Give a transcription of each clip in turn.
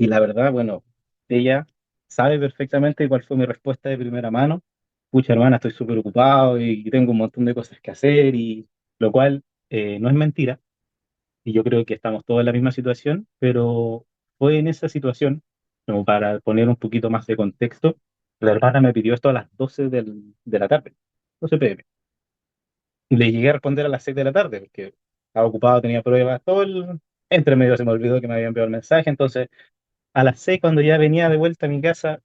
Y la verdad, bueno, ella sabe perfectamente cuál fue mi respuesta de primera mano. Pucha, hermana, estoy súper ocupado y tengo un montón de cosas que hacer, y lo cual no es mentira. Y yo creo que estamos todos en la misma situación, pero fue en esa situación, como para poner un poquito más de contexto, la hermana me pidió esto a las 12 de la tarde, 12 p.m. Le llegué a responder a las 6 de la tarde, porque estaba ocupado, tenía pruebas, entre medio se me olvidó que me había enviado el mensaje. Entonces a las 6, cuando ya venía de vuelta a mi casa,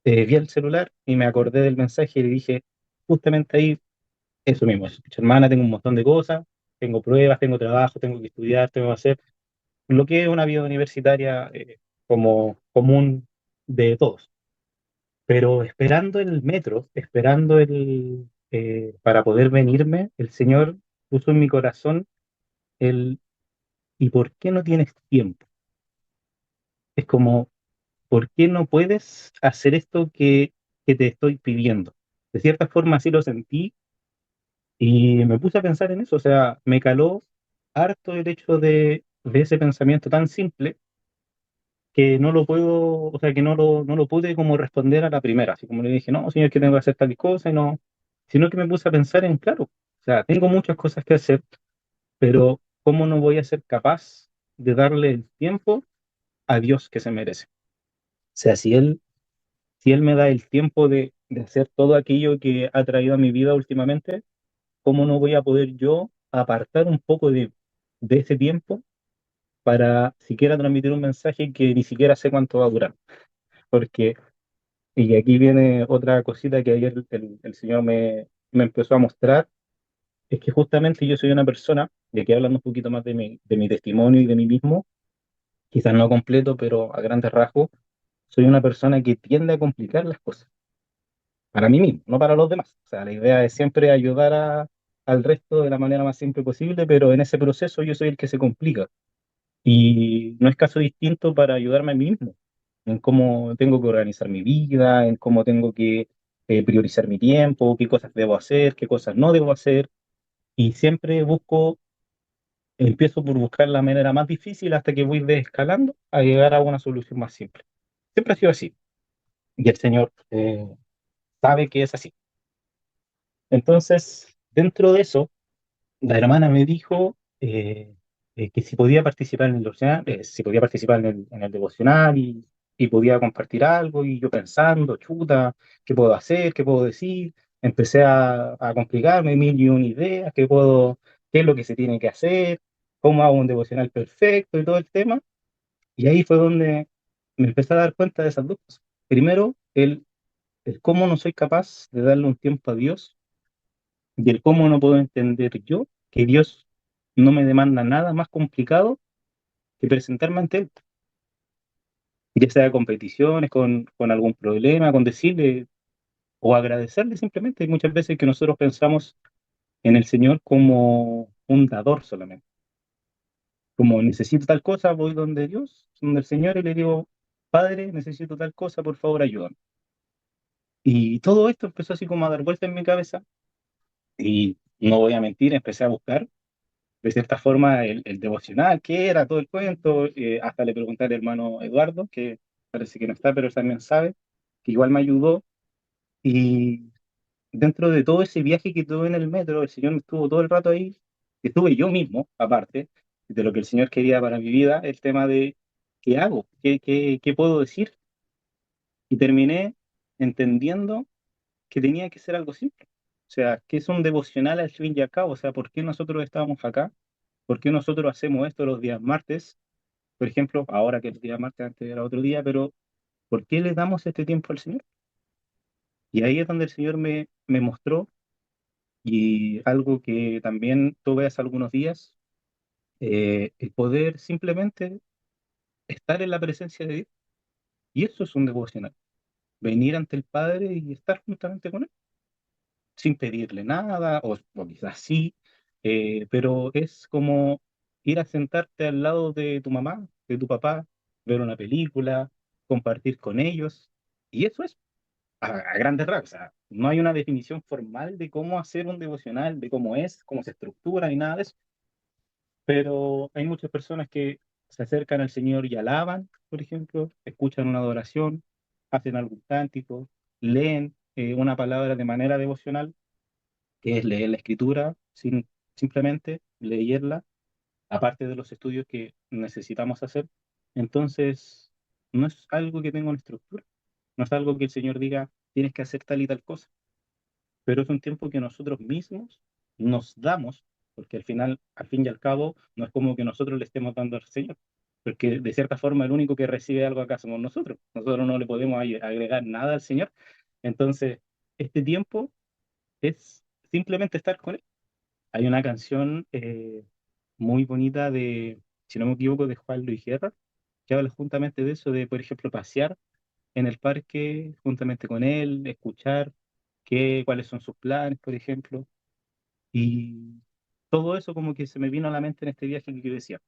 vi el celular y me acordé del mensaje y le dije justamente ahí eso mismo: "Escucha, hermana, tengo un montón de cosas, tengo pruebas, tengo trabajo, tengo que estudiar, tengo que hacer lo que es una vida universitaria como común de todos". Pero esperando el metro, esperando para poder venirme, el Señor puso en mi corazón el ¿y por qué no tienes tiempo? Es como, ¿por qué no puedes hacer esto que te estoy pidiendo? De cierta forma así lo sentí, y me puse a pensar en eso. O sea, me caló harto el hecho de ese pensamiento tan simple, que no lo puedo, o sea, que no lo pude como responder a la primera, así como le dije, no, señor, que tengo que hacer tal cosa, y no, sino que me puse a pensar en, claro, o sea, tengo muchas cosas que hacer, pero ¿cómo no voy a ser capaz de darle el tiempo a Dios que se merece? O sea, si Él me da el tiempo de hacer todo aquello que ha traído a mi vida últimamente, ¿cómo no voy a poder yo apartar un poco de ese tiempo para siquiera transmitir un mensaje que ni siquiera sé cuánto va a durar? Porque, y aquí viene otra cosita que ayer el Señor me empezó a mostrar, es que justamente yo soy una persona, y aquí hablando un poquito más de mi testimonio y de mí mismo, quizás no completo, pero a grandes rasgos, soy una persona que tiende a complicar las cosas para mí mismo, no para los demás. O sea, la idea es siempre ayudar al resto de la manera más simple posible, pero en ese proceso yo soy el que se complica. Y no es caso distinto para ayudarme a mí mismo, en cómo tengo que organizar mi vida, en cómo tengo que priorizar mi tiempo, qué cosas debo hacer, qué cosas no debo hacer. Y siempre empiezo por buscar la manera más difícil hasta que voy desescalando a llegar a una solución más simple. Siempre ha sido así. Y el Señor sabe que es así. Entonces, dentro de eso, la hermana me dijo que si podía participar en el devocional, si podía participar en el devocional, y podía compartir algo. Y yo pensando, chuta, ¿qué puedo hacer? ¿Qué puedo decir? Empecé a complicarme mil y una ideas, qué es lo que se tiene que hacer, cómo hago un devocional perfecto y todo el tema. Y ahí fue donde me empecé a dar cuenta de esas dos cosas. Primero, el cómo no soy capaz de darle un tiempo a Dios, y el cómo no puedo entender yo que Dios no me demanda nada más complicado que presentarme ante Él, ya sea con peticiones, con algún problema, con decirle o agradecerle simplemente. Hay muchas veces que nosotros pensamos en el Señor como un dador solamente, como necesito tal cosa, voy donde Dios, donde el Señor, y le digo, Padre, necesito tal cosa, por favor, ayúdame. Y todo esto empezó así como a dar vuelta en mi cabeza, y no voy a mentir, empecé a buscar de cierta forma el devocional, qué era todo el cuento. Hasta le pregunté al hermano Eduardo, que parece que no está, pero él también sabe, que igual me ayudó. Y dentro de todo ese viaje que tuve en el metro, el Señor me estuvo todo el rato ahí, que estuve yo mismo, aparte de lo que el Señor quería para mi vida, el tema de qué hago, qué puedo decir. Y terminé entendiendo que tenía que ser algo simple. O sea, que es un devocional al fin y al cabo. O sea, ¿por qué nosotros estamos acá? ¿Por qué nosotros hacemos esto los días martes? Por ejemplo, ahora que el día martes, antes era otro día, pero ¿por qué le damos este tiempo al Señor? Y ahí es donde el Señor me mostró, y algo que también tuve hace algunos días, el poder simplemente estar en la presencia de Dios. Y eso es un devocional, venir ante el Padre y estar juntamente con Él, sin pedirle nada, o quizás sí, pero es como ir a sentarte al lado de tu mamá, de tu papá, ver una película, compartir con ellos. Y eso es a grandes rasgos. O sea, no hay una definición formal de cómo hacer un devocional, de cómo es, cómo se estructura y nada de eso. Pero hay muchas personas que se acercan al Señor y alaban, por ejemplo, escuchan una adoración, hacen algún cántico, leen una palabra de manera devocional, que es leer la escritura, simplemente leerla, aparte de los estudios que necesitamos hacer. Entonces, no es algo que tenga una estructura, no es algo que el Señor diga, tienes que hacer tal y tal cosa, pero es un tiempo que nosotros mismos nos damos, porque al final, al fin y al cabo, no es como que nosotros le estemos dando al Señor, porque de cierta forma el único que recibe algo acá somos nosotros. Nosotros no le podemos agregar nada al Señor. Entonces, este tiempo es simplemente estar con Él. Hay una canción muy bonita de, si no me equivoco, de Juan Luis Guerra, que habla justamente de eso, de, por ejemplo, pasear en el parque juntamente con él, escuchar cuáles son sus planes, por ejemplo, y todo eso como que se me vino a la mente en este viaje que yo decía.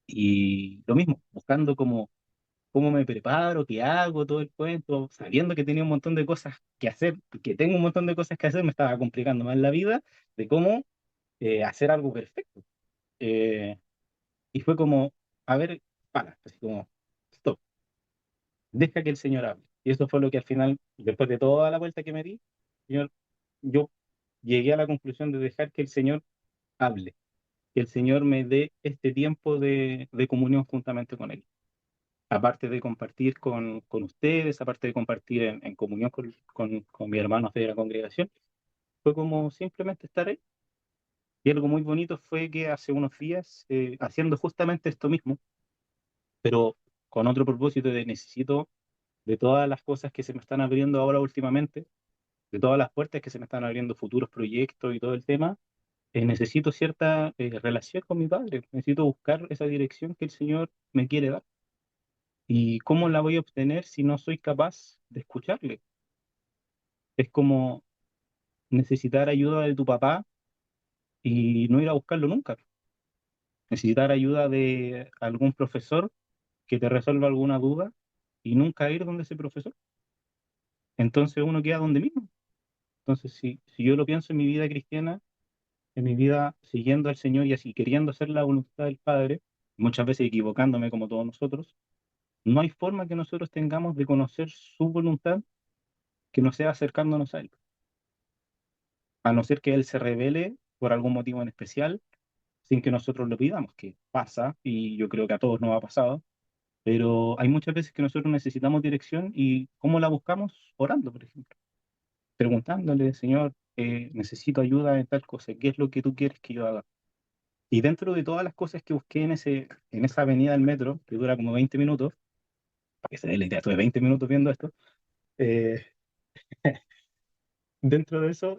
Y lo mismo, buscando cómo me preparo, qué hago, todo el cuento, sabiendo que tenía un montón de cosas que hacer, que tengo un montón de cosas que hacer, me estaba complicando más la vida de cómo hacer algo perfecto. Eh, y fue como, a ver, para, así como, stop, deja que el Señor hable. Y eso fue lo que al final, después de toda la vuelta que me di, Señor, yo llegué a la conclusión de dejar que el Señor hable, que el Señor me dé este tiempo de comunión juntamente con Él. Aparte de compartir con ustedes, aparte de compartir en comunión con mis hermanos de la congregación, fue como simplemente estar ahí. Y algo muy bonito fue que hace unos días, haciendo justamente esto mismo, pero con otro propósito de necesito de todas las cosas que se me están abriendo ahora últimamente, de todas las puertas que se me están abriendo, futuros proyectos y todo el tema, necesito cierta relación con mi padre, necesito buscar esa dirección que el Señor me quiere dar. ¿Y cómo la voy a obtener si no soy capaz de escucharle? Es como necesitar ayuda de tu papá y no ir a buscarlo nunca. Necesitar ayuda de algún profesor que te resuelva alguna duda y nunca ir donde ese profesor. Entonces uno queda donde mismo. Entonces, si yo lo pienso en mi vida cristiana, en mi vida siguiendo al Señor y así queriendo hacer la voluntad del Padre, muchas veces equivocándome como todos nosotros, no hay forma que nosotros tengamos de conocer su voluntad que no sea acercándonos a Él. A no ser que Él se revele por algún motivo en especial, sin que nosotros lo pidamos, que pasa, y yo creo que a todos nos ha pasado, pero hay muchas veces que nosotros necesitamos dirección y ¿cómo la buscamos? Orando, por ejemplo, preguntándole, Señor, necesito ayuda en tal cosa, ¿qué es lo que tú quieres que yo haga? Y dentro de todas las cosas que busqué en esa avenida del metro, que dura como 20 minutos, para que se dé la idea, estuve 20 minutos viendo esto, eh, dentro de eso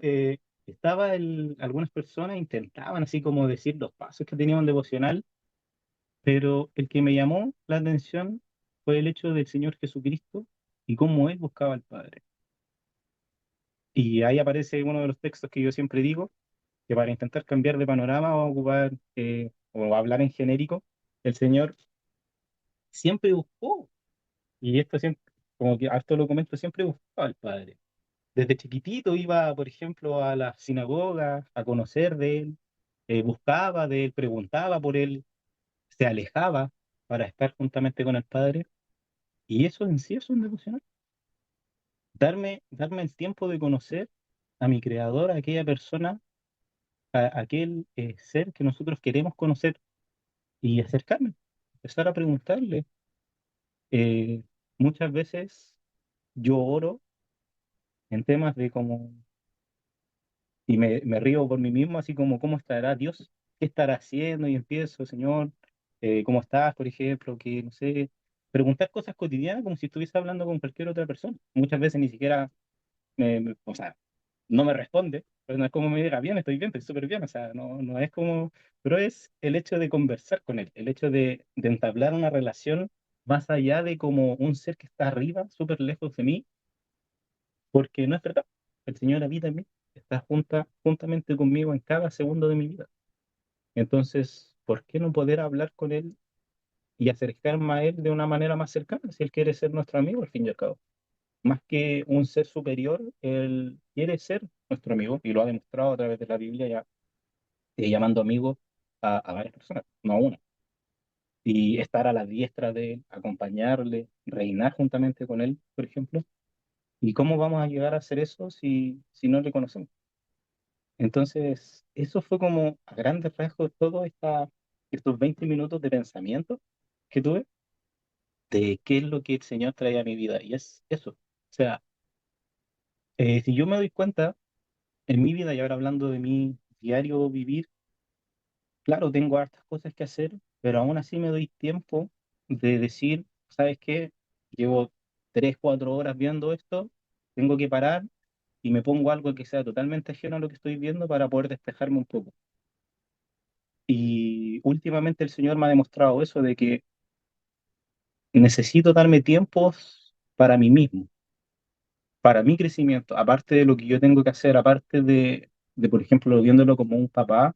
algunas personas intentaban así como decir los pasos que tenían un devocional, pero el que me llamó la atención fue el hecho del Señor Jesucristo y cómo Él buscaba al Padre. Y ahí aparece uno de los textos que yo siempre digo, que para intentar cambiar de panorama o ocupar o hablar en genérico, el Señor siempre buscó. Y esto siempre, como que esto lo comento, siempre buscaba al Padre. Desde chiquitito iba, por ejemplo, a la sinagoga a conocer de él, buscaba de él, preguntaba por él, se alejaba para estar juntamente con el Padre. Y eso en sí es un devocional. Darme el tiempo de conocer a mi Creador, a aquella persona, a aquel ser que nosotros queremos conocer y acercarme, empezar a preguntarle. Eh, Muchas veces yo oro en temas de como y me río por mí mismo, así como, ¿cómo estará Dios? ¿Qué estará haciendo? Y empiezo, Señor, ¿cómo estás, por ejemplo? Que, no sé, preguntar cosas cotidianas como si estuviese hablando con cualquier otra persona. Muchas veces ni siquiera, o sea, no me responde, pero no es como me diga, bien, estoy súper bien, o sea, no es como, pero es el hecho de conversar con él, el hecho de entablar una relación más allá de como un ser que está arriba, súper lejos de mí, porque no es verdad. El Señor habita en mí, está juntamente conmigo en cada segundo de mi vida. Entonces, ¿por qué no poder hablar con Él y acercarme a Él de una manera más cercana si Él quiere ser nuestro amigo al fin y al cabo? Más que un ser superior, Él quiere ser nuestro amigo y lo ha demostrado a través de la Biblia ya, llamando amigo a varias personas, no a una. y estar a la diestra de él, acompañarle, reinar juntamente con él, por ejemplo. ¿Y cómo vamos a llegar a hacer eso si no le conocemos? Entonces, eso fue como a grandes rasgos estos 20 minutos de pensamiento que tuve de qué es lo que el Señor trae a mi vida. Y es eso. O sea, si yo me doy cuenta en mi vida, y ahora hablando de mi diario vivir, claro, tengo hartas cosas que hacer, pero aún así me doy tiempo de decir, ¿sabes qué? Llevo 3, 4 horas viendo esto, tengo que parar y me pongo algo que sea totalmente ajeno a lo que estoy viendo para poder despejarme un poco. Y últimamente el Señor me ha demostrado eso de que necesito darme tiempos para mí mismo, para mi crecimiento, aparte de lo que yo tengo que hacer, aparte de por ejemplo, viéndolo como un papá,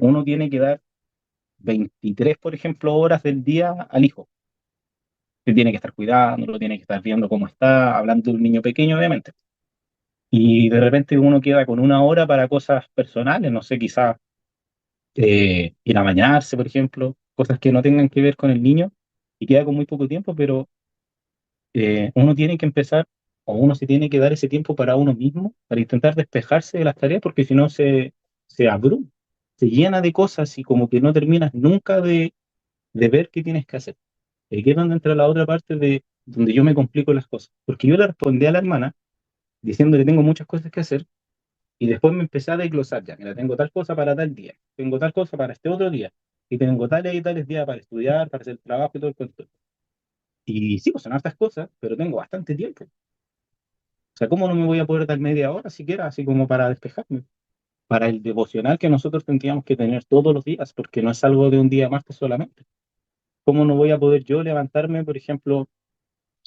uno tiene que dar 23, por ejemplo, horas del día al hijo. Que tiene que estar cuidando, lo tiene que estar viendo cómo está, hablando de un niño pequeño, obviamente. Y de repente uno queda con una hora para cosas personales, no sé, quizás ir a bañarse, por ejemplo, cosas que no tengan que ver con el niño, y queda con muy poco tiempo, pero uno tiene que empezar, o uno se tiene que dar ese tiempo para uno mismo, para intentar despejarse de las tareas, porque si no se abruma, se llena de cosas y como que no terminas nunca de ver qué tienes que hacer. Y aquí es donde entra la otra parte de donde yo me complico las cosas. Porque yo le respondí a la hermana diciéndole tengo muchas cosas que hacer y después me empecé a desglosar ya. Mira, tengo tal cosa para tal día, tengo tal cosa para este otro día y tengo tales y tales días para estudiar, para hacer el trabajo y todo el cuento. Y sí, pues son hartas cosas, pero tengo bastante tiempo. O sea, ¿cómo no me voy a poder dar media hora siquiera, así como para despejarme? Para el devocional que nosotros tendríamos que tener todos los días, porque no es algo de un día martes solamente. ¿Cómo no voy a poder yo levantarme, por ejemplo,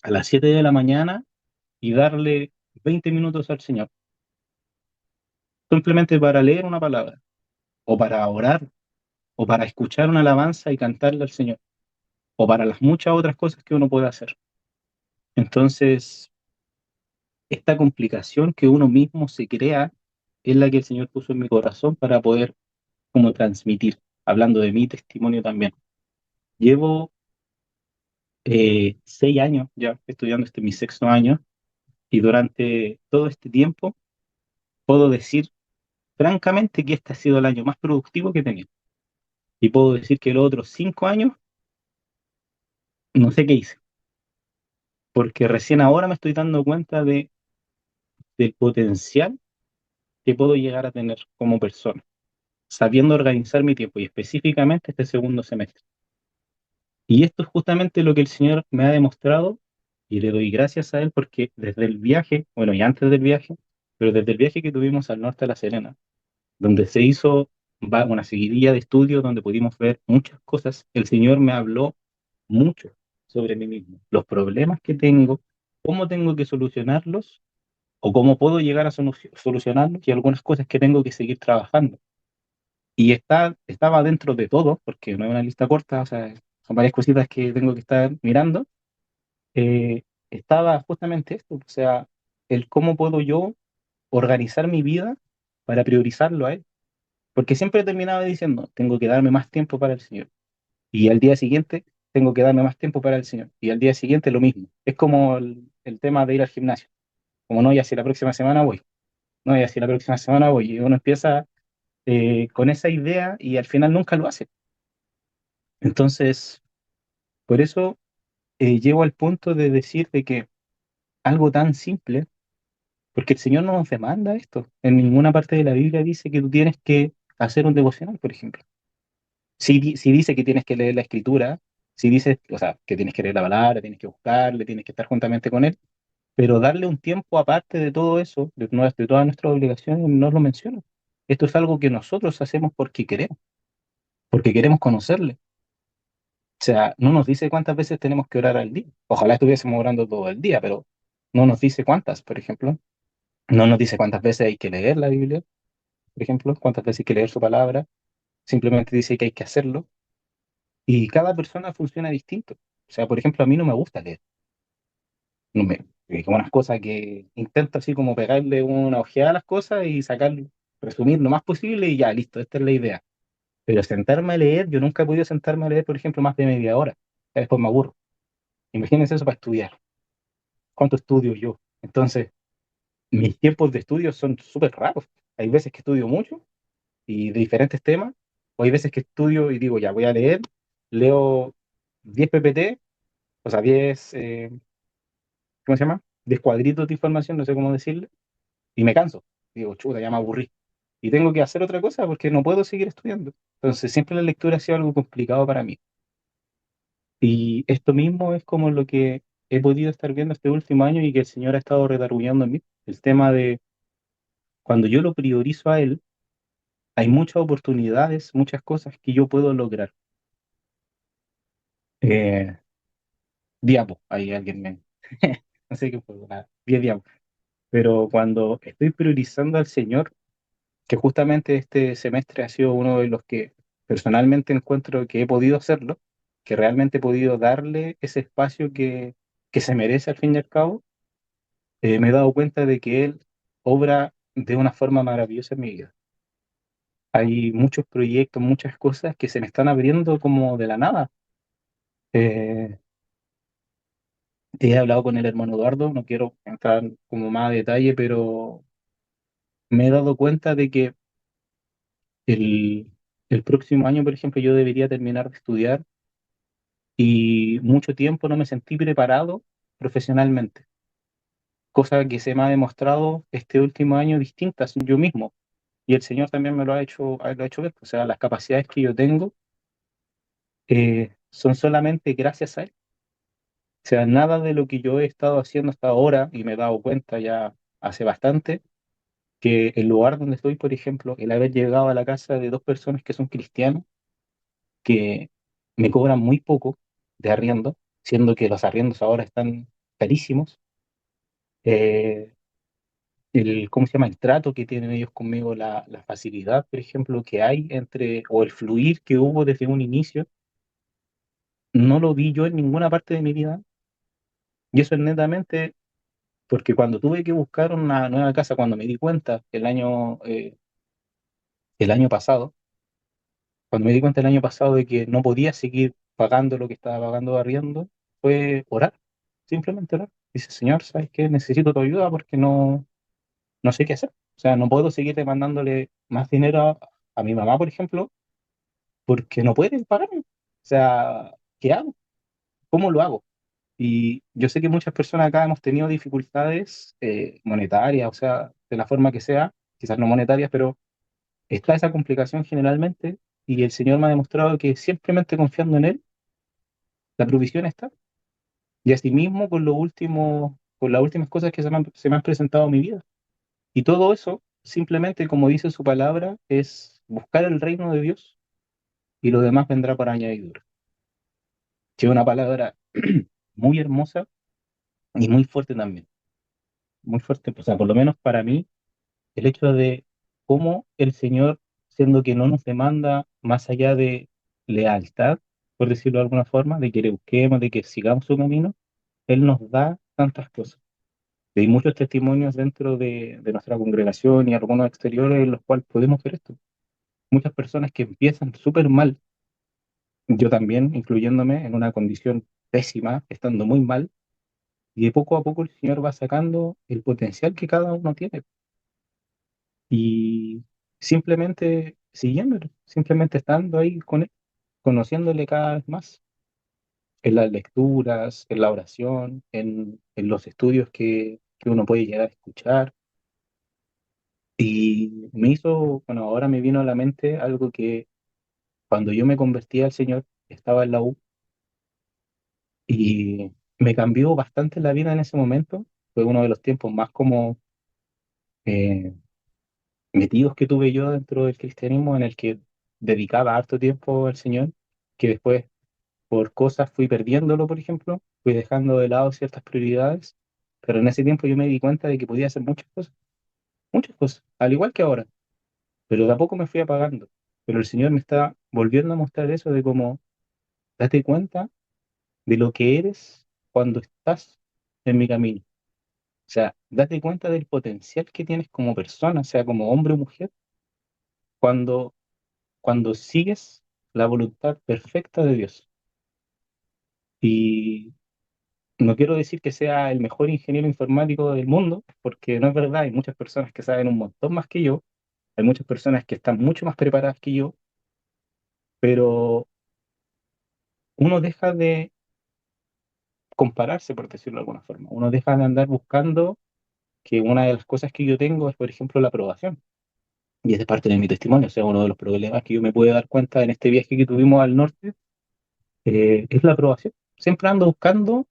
a las 7 de la mañana y darle 20 minutos al Señor, simplemente para leer una palabra, o para orar, o para escuchar una alabanza y cantarle al Señor, o para las muchas otras cosas que uno puede hacer? Entonces, esta complicación que uno mismo se crea es la que el Señor puso en mi corazón para poder como transmitir, hablando de mi testimonio también. Llevo 6 años ya estudiando, este es mi sexto año, y durante todo este tiempo puedo decir francamente que este ha sido el año más productivo que he tenido. Y puedo decir que los otros 5 años no sé qué hice, porque recién ahora me estoy dando cuenta del potencial que puedo llegar a tener como persona, sabiendo organizar mi tiempo y específicamente este segundo semestre. Y esto es justamente lo que el Señor me ha demostrado y le doy gracias a Él porque desde el viaje, bueno, y antes del viaje, pero desde el viaje que tuvimos al norte de La Serena, donde se hizo una seguidilla de estudios donde pudimos ver muchas cosas, el Señor me habló mucho sobre mí mismo, los problemas que tengo, cómo tengo que solucionarlos o cómo puedo llegar a solucionarlos y algunas cosas que tengo que seguir trabajando. Y estaba dentro de todo, porque no es una lista corta, o sea, son varias cositas que tengo que estar mirando. Estaba justamente esto, o sea, el cómo puedo yo organizar mi vida para priorizarlo a él. Porque siempre terminaba diciendo, tengo que darme más tiempo para el Señor. Y al día siguiente, tengo que darme más tiempo para el Señor. Y al día siguiente lo mismo. Es como el tema de ir al gimnasio. Como no, ya si la próxima semana voy. No, ya si la próxima semana voy. Y uno empieza con esa idea y al final nunca lo hace. Entonces, por eso llego al punto de decir de que algo tan simple, porque el Señor no nos demanda esto. En ninguna parte de la Biblia dice que tú tienes que hacer un devocional, por ejemplo. Si dice que tienes que leer la escritura, si dice, o sea, que tienes que leer la palabra, tienes que buscarle, tienes que estar juntamente con él, pero darle un tiempo aparte de todo eso, de todas nuestras obligaciones, no lo menciona. Esto es algo que nosotros hacemos porque queremos conocerle. O sea, no nos dice cuántas veces tenemos que orar al día. Ojalá estuviésemos orando todo el día, pero no nos dice cuántas, por ejemplo. No nos dice cuántas veces hay que leer la Biblia, por ejemplo, cuántas veces hay que leer su palabra. Simplemente dice que hay que hacerlo. Y cada persona funciona distinto. O sea, por ejemplo, a mí no me gusta leer. No me, como unas cosas que intento así como pegarle una ojeada a las cosas y sacar, resumir lo más posible y ya, listo, esta es la idea. Pero sentarme a leer, yo nunca he podido sentarme a leer, por ejemplo, más de media hora. Después me aburro. Imagínense eso para estudiar. ¿Cuánto estudio yo? Entonces, mis tiempos de estudio son súper raros. Hay veces que estudio mucho y de diferentes temas, o hay veces que estudio y digo, ya voy a leer, leo 10 PPT, o sea, 10 ¿cómo se llama? 10 cuadritos de información, no sé cómo decirle, y me canso. Digo, chuta, ya me aburrí. Y tengo que hacer otra cosa porque no puedo seguir estudiando. Entonces, siempre la lectura ha sido algo complicado para mí. Y esto mismo es como lo que he podido estar viendo este último año y que el Señor ha estado redarguyendo en mí. El tema de cuando yo lo priorizo a Él, hay muchas oportunidades, muchas cosas que yo puedo lograr. Eh, Diapo, ahí alguien me... no sé qué fue, nada, 10 diapos. Pero cuando estoy priorizando al Señor, que justamente este semestre ha sido uno de los que personalmente encuentro que he podido hacerlo, que realmente he podido darle ese espacio que se merece al fin y al cabo, me he dado cuenta de que Él obra de una forma maravillosa en mi vida. Hay muchos proyectos, muchas cosas que se me están abriendo como de la nada. Eh, He hablado con el hermano Eduardo, no quiero entrar como más a detalle, pero me he dado cuenta de que el, el próximo año, por ejemplo, yo debería terminar de estudiar y mucho tiempo no me sentí preparado profesionalmente, cosa que se me ha demostrado este último año distintas yo mismo. Y el Señor también me lo ha hecho ver. O sea, las capacidades que yo tengo son solamente gracias a Él. O sea, nada de lo que yo he estado haciendo hasta ahora, y me he dado cuenta ya hace bastante, que el lugar donde estoy, por ejemplo, el haber llegado a la casa de dos personas que son cristianos, que me cobran muy poco de arriendo, siendo que los arriendos ahora están carísimos, eh, ¿cómo se llama? El trato que tienen ellos conmigo, la facilidad, por ejemplo, que hay entre, o el fluir que hubo desde un inicio, no lo vi yo en ninguna parte de mi vida. Y eso es netamente porque cuando tuve que buscar una nueva casa, cuando me di cuenta el año pasado, cuando me di cuenta el año pasado de que no podía seguir pagando lo que estaba pagando de arriendo, fue orar, simplemente orar. Dice, Señor, ¿sabes qué? Necesito tu ayuda porque no sé qué hacer. O sea, no puedo seguir demandándole más dinero a mi mamá, por ejemplo, porque no puede pagarme. O sea, ¿qué hago? ¿Cómo lo hago? Y yo sé que muchas personas acá hemos tenido dificultades monetarias, o sea, de la forma que sea, quizás no monetarias, pero está esa complicación generalmente y el Señor me ha demostrado que simplemente confiando en Él, la provisión está. Y asimismo con lo último, con las últimas cosas que se me han presentado en mi vida. Y todo eso, simplemente como dice su palabra, es buscar el reino de Dios y lo demás vendrá por añadidura. Que es una palabra muy hermosa y muy fuerte también. Muy fuerte, o sea, por lo menos para mí el hecho de cómo el Señor, siendo que no nos demanda más allá de lealtad, por decirlo de alguna forma, de que le busquemos, de que sigamos su camino, Él nos da tantas cosas. Y hay muchos testimonios dentro de nuestra congregación y algunos exteriores en los cuales podemos ver esto. Muchas personas que empiezan súper mal, yo también, incluyéndome en una condición pésima, estando muy mal, y de poco a poco el Señor va sacando el potencial que cada uno tiene. Y simplemente siguiéndolo, simplemente estando ahí con él, conociéndole cada vez más en las lecturas, en la oración, en los estudios que uno puede llegar a escuchar. Y me hizo, bueno, ahora me vino a la mente algo que cuando yo me convertí al Señor, estaba en la U y me cambió bastante la vida en ese momento. Fue uno de los tiempos más como eh, metidos que tuve yo dentro del cristianismo en el que dedicaba harto tiempo al Señor, que después por cosas fui perdiéndolo, por ejemplo, fui dejando de lado ciertas prioridades, pero en ese tiempo yo me di cuenta de que podía hacer muchas cosas, al igual que ahora, pero de a poco me fui apagando. Pero el Señor me está volviendo a mostrar eso de cómo date cuenta de lo que eres cuando estás en mi camino. O sea, date cuenta del potencial que tienes como persona, sea como hombre o mujer, cuando cuando sigues la voluntad perfecta de Dios. Y no quiero decir que sea el mejor ingeniero informático del mundo, porque no es verdad, hay muchas personas que saben un montón más que yo, hay muchas personas que están mucho más preparadas que yo, pero uno deja de compararse, por decirlo de alguna forma. Uno deja de andar buscando que una de las cosas que yo tengo es, por ejemplo, la aprobación. Y es de parte de mi testimonio, o sea, uno de los problemas que yo me pude dar cuenta en este viaje que tuvimos al norte, es la aprobación. Siempre ando buscando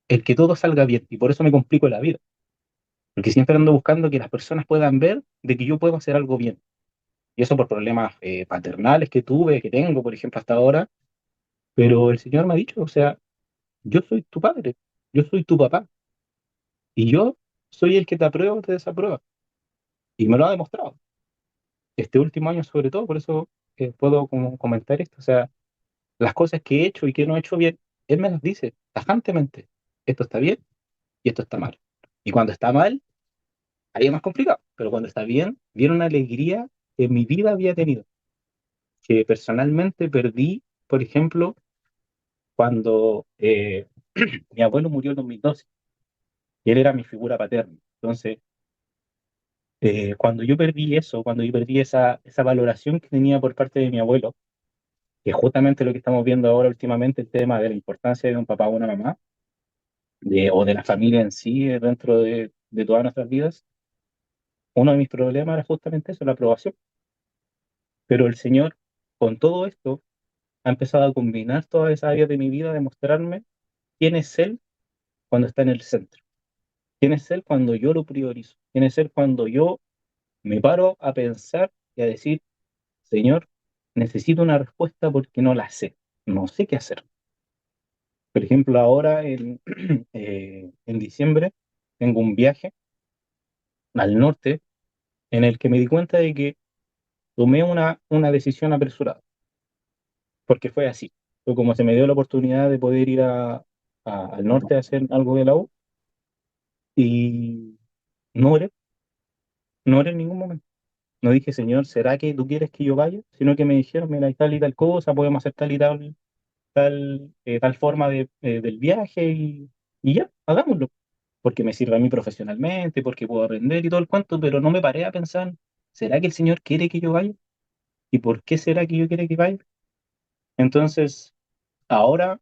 el que todo salga bien, y por eso me complico la vida, porque siempre ando buscando que las personas puedan ver de que yo puedo hacer algo bien. Y eso por problemas paternales que tuve, que tengo, por ejemplo, hasta ahora, pero el Señor me ha dicho, o sea, yo soy tu padre, yo soy tu papá, y yo soy el que te aprueba o te desaprueba. Y me lo ha demostrado. Este último año sobre todo, por eso puedo como comentar esto. O sea, las cosas que he hecho y que no he hecho bien, él me las dice tajantemente. Esto está bien y esto está mal. Y cuando está mal, ahí es más complicado. Pero cuando está bien, viene una alegría que en mi vida había tenido. Que personalmente perdí, por ejemplo, cuando mi abuelo murió en 2012 y él era mi figura paterna. Entonces, cuando yo perdí eso, cuando yo perdí esa valoración que tenía por parte de mi abuelo, que es justamente lo que estamos viendo ahora últimamente, el tema de la importancia de un papá o una mamá, o de la familia en sí dentro de todas nuestras vidas, uno de mis problemas era justamente eso, la aprobación. Pero el Señor, con todo esto, ha empezado a combinar todas esas áreas de mi vida, de mostrarme quién es Él cuando está en el centro, quién es Él cuando yo lo priorizo, quién es Él cuando yo me paro a pensar y a decir, Señor, necesito una respuesta porque no la sé, no sé qué hacer. Por ejemplo, ahora en diciembre tengo un viaje al norte en el que me di cuenta de que tomé una decisión apresurada, porque fue así. Fue como se me dio la oportunidad de poder ir al norte a hacer algo de la U y no oré, no oré en ningún momento. No dije, Señor, ¿será que tú quieres que yo vaya? Sino que me dijeron, mira, hay tal y tal cosa, podemos hacer tal y tal forma del viaje y ya, hagámoslo. Porque me sirve a mí profesionalmente, porque puedo aprender y todo el cuento, pero no me paré a pensar, ¿será que el Señor quiere que yo vaya? ¿Y por qué será que yo quiere que vaya? Entonces, ahora,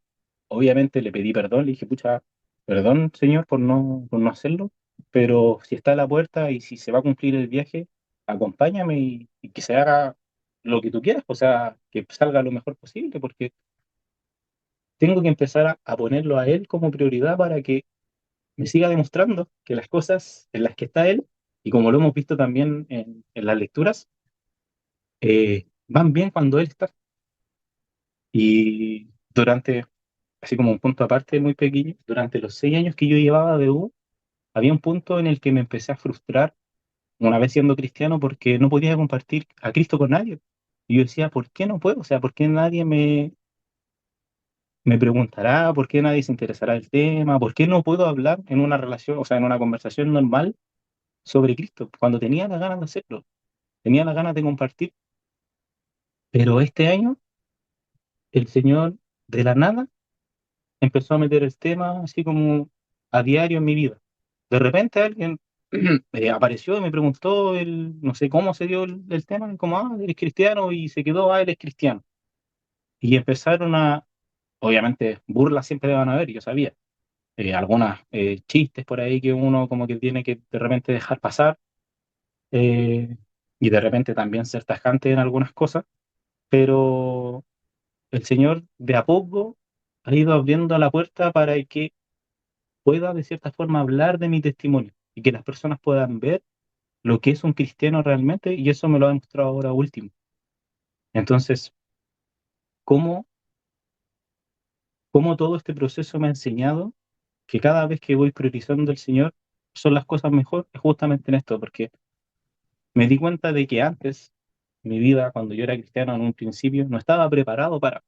obviamente le pedí perdón, le dije, pucha, perdón, Señor, por no hacerlo, pero si está a la puerta y si se va a cumplir el viaje, acompáñame y que se haga lo que tú quieras, o sea, que salga lo mejor posible, porque tengo que empezar a ponerlo a Él como prioridad para que me siga demostrando que las cosas en las que está Él, y como lo hemos visto también en las lecturas, van bien cuando Él está. Y así como un punto aparte muy pequeño, durante los 6 años que yo llevaba de U, había un punto en el que me empecé a frustrar, una vez siendo cristiano, porque no podía compartir a Cristo con nadie. Y yo decía, ¿por qué no puedo? O sea, ¿por qué nadie me preguntará? ¿Por qué nadie se interesará del tema? ¿Por qué no puedo hablar en una relación, o sea, en una conversación normal sobre Cristo? Cuando tenía las ganas de hacerlo, tenía las ganas de compartir. Pero este año, el Señor de la nada empezó a meter el tema así como a diario en mi vida. De repente alguien apareció y me preguntó, no sé cómo se dio el tema, como, eres cristiano, y se quedó, eres cristiano. Y empezaron obviamente, burlas siempre van a haber, yo sabía, algunas chistes por ahí que uno como que tiene que de repente dejar pasar, eh, y de repente también ser tajante en algunas cosas, pero el Señor de a poco ha ido abriendo la puerta para que pueda de cierta forma hablar de mi testimonio y que las personas puedan ver lo que es un cristiano realmente, y eso me lo ha demostrado ahora último. Entonces, ¿cómo, cómo todo este proceso me ha enseñado que cada vez que voy priorizando al Señor son las cosas mejor? Es justamente en esto, porque me di cuenta de que antes, mi vida, cuando yo era cristiano en un principio, no estaba preparado para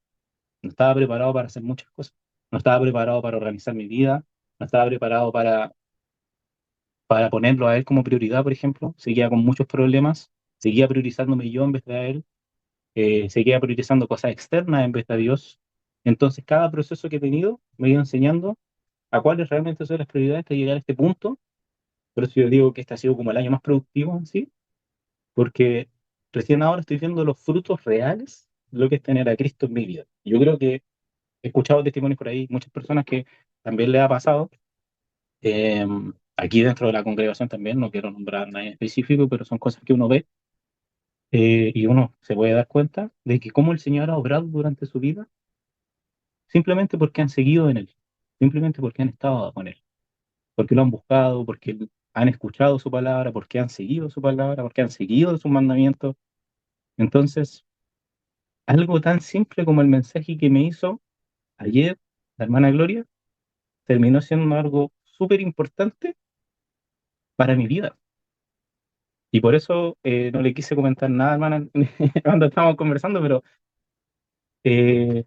hacer muchas cosas. No estaba preparado para organizar mi vida, no estaba preparado para ponerlo a él como prioridad, por ejemplo. Seguía con muchos problemas, seguía priorizándome yo en vez de a él. seguía priorizando cosas externas en vez de a Dios. Entonces, cada proceso que he tenido me ha ido enseñando a cuáles realmente son las prioridades de llegar a este punto. Por eso yo digo que este ha sido como el año más productivo en sí, porque recién ahora estoy viendo los frutos reales de lo que es tener a Cristo en mi vida. Yo creo que he escuchado testimonios por ahí, muchas personas que también le ha pasado. eh, Aquí dentro de la congregación también, no quiero nombrar nada en específico, pero son cosas que uno ve, y uno se puede dar cuenta de que cómo el Señor ha obrado durante su vida, simplemente porque han seguido en Él, simplemente porque han estado con Él, porque lo han buscado, porque han escuchado su palabra, porque han seguido su palabra, porque han seguido sus mandamientos. Entonces, algo tan simple como el mensaje que me hizo ayer la hermana Gloria terminó siendo algo súper importante para mi vida. Y por eso no le quise comentar nada, hermana, cuando estábamos conversando, pero eh,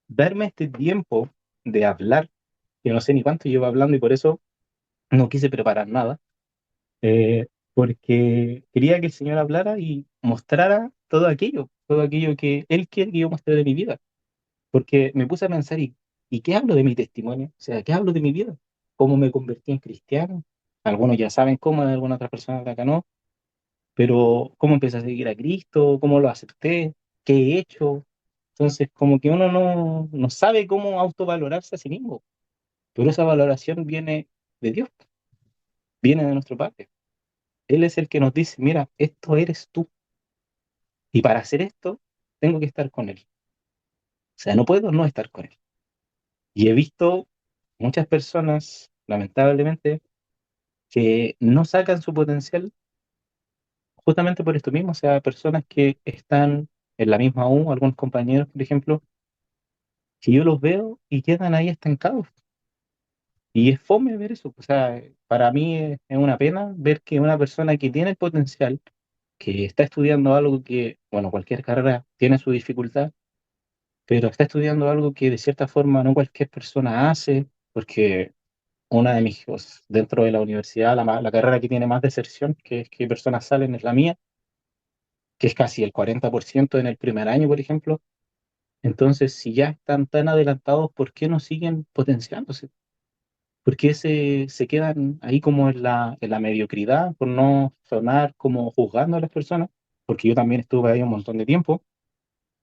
darme este tiempo de hablar, que no sé ni cuánto llevo hablando y por eso no quise preparar nada, porque quería que el Señor hablara y mostrara todo aquello que Él quiere que yo muestre de mi vida. Porque me puse a pensar, ¿y qué hablo de mi testimonio? O sea, ¿qué hablo de mi vida? ¿Cómo me convertí en cristiano? Algunos ya saben cómo, algunas otras personas de acá no, pero ¿cómo empecé a seguir a Cristo? ¿Cómo lo acepté? ¿Qué he hecho? Entonces, como que uno no sabe cómo autovalorarse a sí mismo, pero esa valoración viene de Dios, viene de nuestro Padre. Él es el que nos dice, mira, esto eres tú, y para hacer esto, tengo que estar con Él. O sea, no puedo no estar con Él. Y he visto muchas personas, lamentablemente, que no sacan su potencial justamente por esto mismo, o sea, personas que están en la misma U, algunos compañeros, por ejemplo, que yo los veo y quedan ahí estancados. Y es fome ver eso, o sea, para mí es una pena ver que una persona que tiene el potencial, que está estudiando algo que, bueno, cualquier carrera tiene su dificultad, pero está estudiando algo que de cierta forma no cualquier persona hace, porque una de mis hijos dentro de la universidad, la carrera que tiene más deserción, que es que personas salen, es la mía, que es casi el 40% en el primer año, por ejemplo. Entonces, si ya están tan adelantados, ¿por qué no siguen potenciándose? ¿Por qué se quedan ahí como en la mediocridad, por no sonar como juzgando a las personas? Porque yo también estuve ahí un montón de tiempo,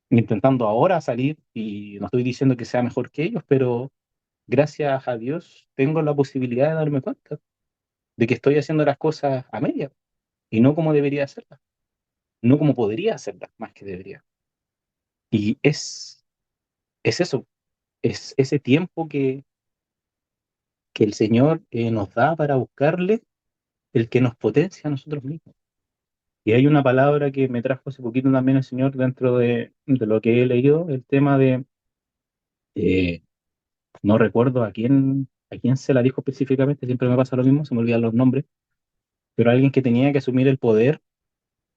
intentando ahora salir, y no estoy diciendo que sea mejor que ellos, pero gracias a Dios tengo la posibilidad de darme cuenta de que estoy haciendo las cosas a media y no como debería hacerlas, no como podría hacerlas, más que debería. Y es eso, es ese tiempo que el Señor nos da para buscarle, el que nos potencia a nosotros mismos. Y hay una palabra que me trajo hace poquito también el Señor dentro de lo que he leído, el tema de, eh, no recuerdo a quién se la dijo específicamente, siempre me pasa lo mismo, se me olvidan los nombres, pero alguien que tenía que asumir el poder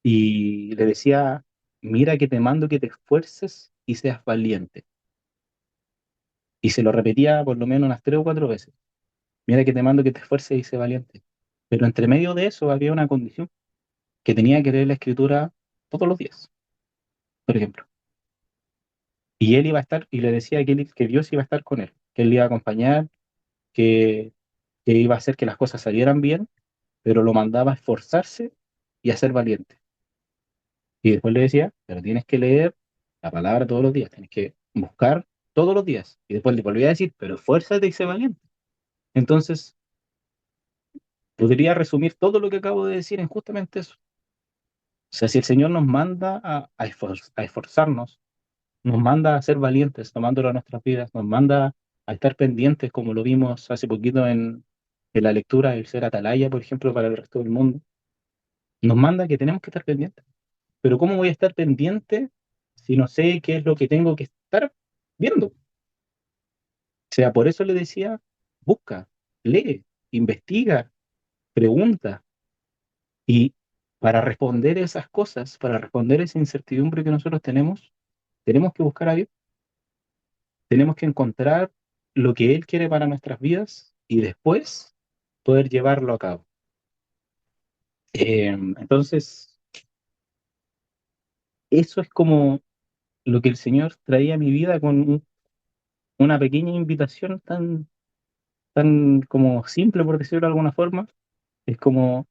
y le decía, mira que te mando que te esfuerces y seas valiente. Y se lo repetía por lo menos unas 3 o 4 veces. Mira que te mando que te esfuerces y seas valiente. Pero entre medio de eso había una condición, que tenía que leer la escritura todos los días, por ejemplo. Y él iba a estar, y le decía que Dios iba a estar con él, que él le iba a acompañar, que, que iba a hacer que las cosas salieran bien, pero lo mandaba a esforzarse y a ser valiente. Y después le decía, pero tienes que leer la palabra todos los días, tienes que buscar todos los días. Y después le volvía a decir, pero esfuérzate y sé valiente. Entonces, podría resumir todo lo que acabo de decir en justamente eso. O sea, si el Señor nos manda a esforzarnos, nos manda a ser valientes, tomándolo a nuestras vidas, nos manda a estar pendientes, como lo vimos hace poquito en la lectura, el ser atalaya, por ejemplo, para el resto del mundo, nos manda que tenemos que estar pendientes. Pero ¿cómo voy a estar pendiente si no sé qué es lo que tengo que estar viendo? O sea, por eso le decía, busca, lee, investiga, pregunta. Y para responder esas cosas, para responder esa incertidumbre que nosotros tenemos que buscar a Dios, tenemos que encontrar lo que Él quiere para nuestras vidas y después poder llevarlo a cabo. Entonces, eso es como lo que el Señor traía a mi vida con una pequeña invitación tan como simple, por decirlo de alguna forma. Es como,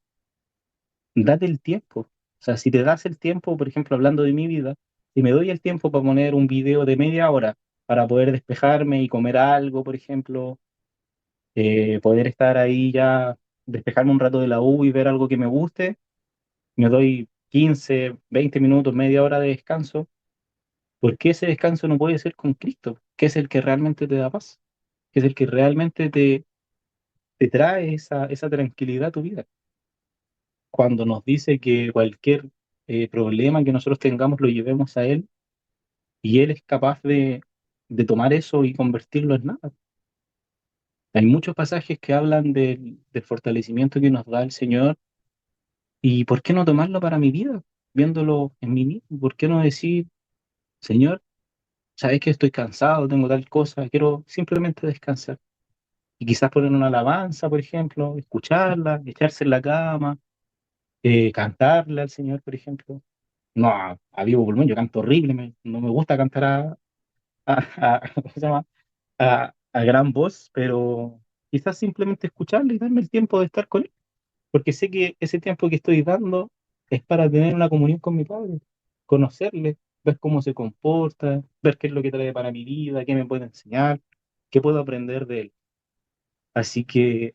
date el tiempo. O sea, si te das el tiempo, por ejemplo, hablando de mi vida, si me doy el tiempo para poner un video de media hora para poder despejarme y comer algo, por ejemplo, poder estar ahí ya, despejarme un rato de la U y ver algo que me guste, me doy 15 20 minutos, media hora de descanso. ¿Por qué ese descanso no puede ser con Cristo? Que es el que realmente te da paz, que es el que realmente te trae esa tranquilidad a tu vida. Cuando nos dice que cualquier problema que nosotros tengamos lo llevemos a Él y Él es capaz de tomar eso y convertirlo en nada. Hay muchos pasajes que hablan del fortalecimiento que nos da el Señor y ¿por qué no tomarlo para mi vida? Viéndolo en mí mismo, ¿por qué no decir, Señor, sabes que estoy cansado, tengo tal cosa, quiero simplemente descansar? Y quizás poner una alabanza, por ejemplo, escucharla, echarse en la cama, cantarle al Señor, por ejemplo. No, a vivo pulmón, yo canto horrible, no me gusta cantar ¿cómo se llama? A gran voz, pero quizás simplemente escucharle y darme el tiempo de estar con él, porque sé que ese tiempo que estoy dando es para tener una comunión con mi Padre, conocerle, ver cómo se comporta, ver qué es lo que trae para mi vida, qué me puede enseñar, qué puedo aprender de él. Así que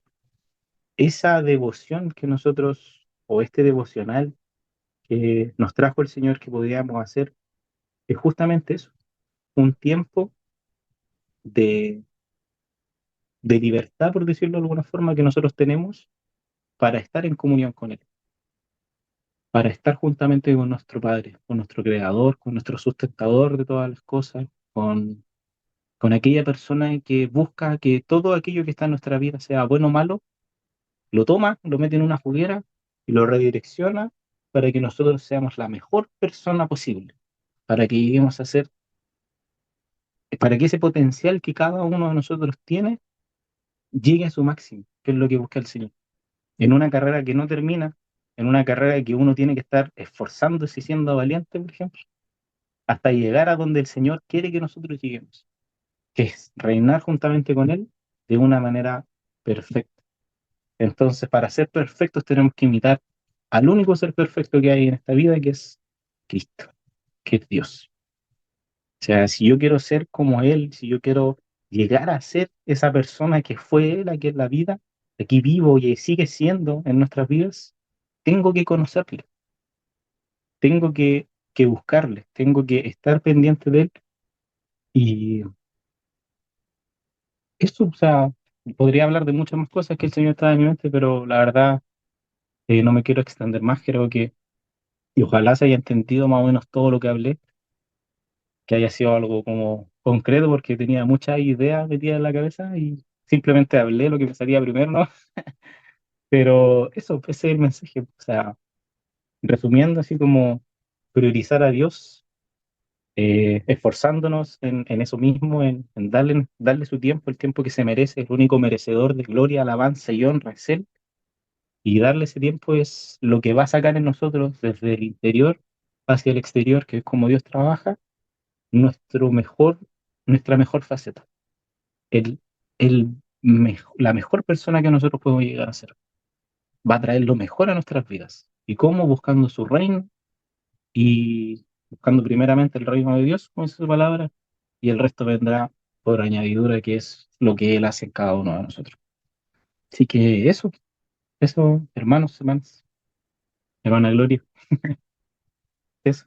esa devoción que nosotros, o este devocional que nos trajo el Señor que podíamos hacer, es justamente eso, un tiempo de, de libertad, por decirlo de alguna forma, que nosotros tenemos para estar en comunión con Él, para estar juntamente con nuestro Padre, con nuestro Creador, con nuestro sustentador de todas las cosas, con aquella persona que busca que todo aquello que está en nuestra vida, sea bueno o malo, lo toma, lo mete en una juguera y lo redirecciona para que nosotros seamos la mejor persona posible, para que lleguemos a ser, para que ese potencial que cada uno de nosotros tiene llegue a su máximo, que es lo que busca el Señor. En una carrera que no termina, en una carrera que uno tiene que estar esforzándose y siendo valiente, por ejemplo, hasta llegar a donde el Señor quiere que nosotros lleguemos, que es reinar juntamente con Él de una manera perfecta. Entonces, para ser perfectos tenemos que imitar al único ser perfecto que hay en esta vida, que es Cristo, que es Dios. O sea, si yo quiero ser como Él, si yo quiero llegar a ser esa persona que fue Él aquí en la vida, aquí vivo y sigue siendo en nuestras vidas, tengo que conocerle, tengo que buscarle, tengo que estar pendiente de Él. Y eso, o sea, podría hablar de muchas más cosas que el Señor está en mi mente, pero la verdad no me quiero extender más, creo que, y ojalá se haya entendido más o menos todo lo que hablé, que haya sido algo como concreto, porque tenía muchas ideas metidas en la cabeza y simplemente hablé lo que me salía primero, ¿no? Pero eso, ese es el mensaje. O sea, resumiendo, así como priorizar a Dios, esforzándonos en eso mismo, en darle su tiempo, el tiempo que se merece, el único merecedor de gloria, alabanza y honra es Él, y darle ese tiempo es lo que va a sacar en nosotros desde el interior hacia el exterior, que es como Dios trabaja, nuestro mejor, nuestra mejor faceta, el, la mejor persona que nosotros podemos llegar a ser. Va a traer lo mejor a nuestras vidas. ¿Y cómo? Buscando su reino y buscando primeramente el reino de Dios, como dice su palabra, y el resto vendrá por añadidura, que es lo que Él hace en cada uno de nosotros. Así que eso, hermanos, hermanas, hermana Gloria, eso.